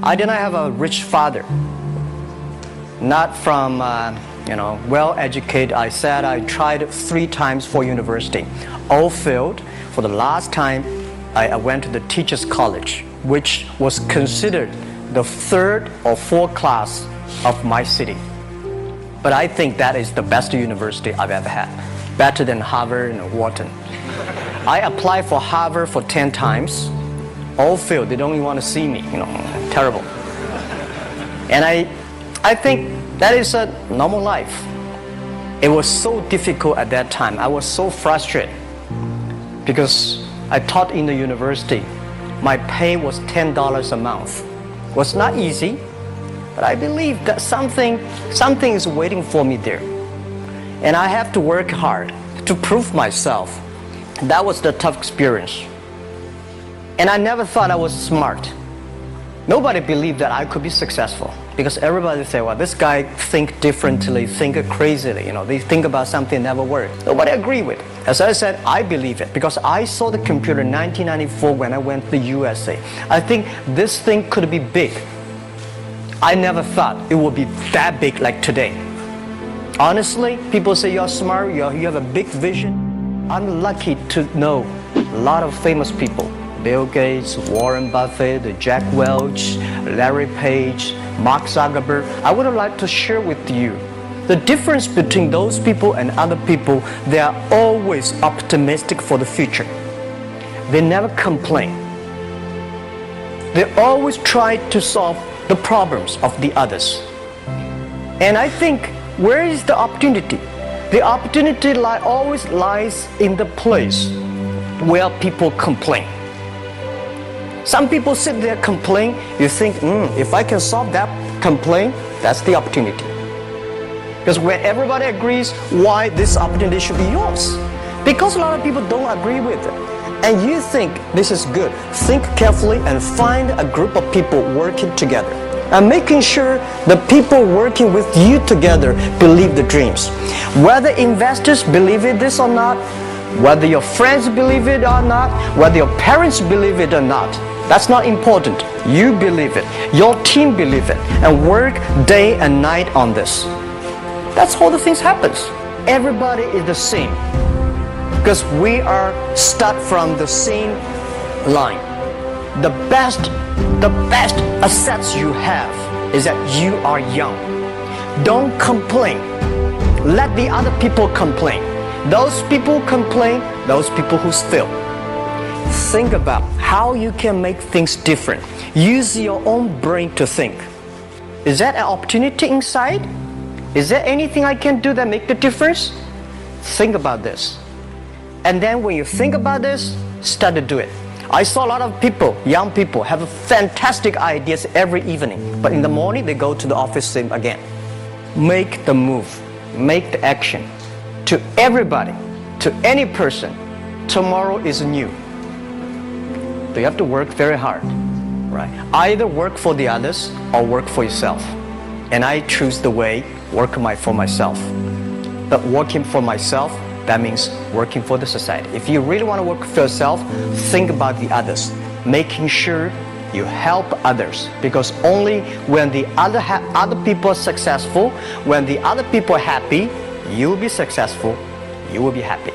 I did not have a rich father. Not from, well-educated. I said I tried 3 times for university. All failed. For the last time, I went to the teacher's college, which was considered the 3rd or 4th class of my city. But I think that is the best university I've ever had. Better than Harvard and Wharton. I applied for Harvard for 10 times. All failed. They don't even want to see me. Terrible. And I think that is a normal life. It was so difficult at that time. I was so frustrated because I taught in the university. My pay was $10 a month. It was not easy, but I believe that something is waiting for me there. And I have to work hard to prove myself. That was the tough experience. And I never thought I was smart. Nobody believed that I could be successful because everybody said, well, this guy think differently, think crazily. They think about something that never worked. Nobody agreed with it. As I said, I believe it because I saw the computer in 1994 when I went to the USA. I think this thing could be big. I never thought it would be that big like today. Honestly, people say you're smart, you have a big vision. I'm lucky to know a lot of famous people. Bill Gates, Warren Buffett, Jack Welch, Larry Page, Mark Zuckerberg. I would like to share with you the difference between those people and other people. They are always optimistic for the future. They never complain. They always try to solve the problems of the others. And I think, where is the opportunity? The opportunity always lies in the place where people complain. Some people sit there complain. You think, if I can solve that complaint, that's the opportunity. Because when everybody agrees why this opportunity should be yours, because a lot of people don't agree with it, and you think this is good, think carefully and find a group of people working together and making sure the people working with you together believe the dreams. Whether investors believe in this or not, whether your friends believe it or not, whether your parents believe it or not, that's not important. You believe it. Your team believe it. And work day and night on this. That's how the things happens. Everybody is the same. Because we are start from the same line. The best assets you have is that you are young. Don't complain. Let the other people complain. Those people complain, those people who fail. Think about how you can make things different. Use your own brain to think. Is that an opportunity inside? Is there anything I can do that make the difference? Think about this. And then when you think about this, start to do it. I saw a lot of people, young people, have fantastic ideas every evening. But in the morning, they go to the office same again. Make the move. Make the action. To everybody, to any person, tomorrow is new. So you have to work very hard, right? Either work for the others or work for yourself. And I choose the way, work for myself. But working for myself, that means working for the society. If you really want to work for yourself, think about the others, making sure you help others. Because only when the other people are successful, when the other people are happy, you will be successful, you will be happy.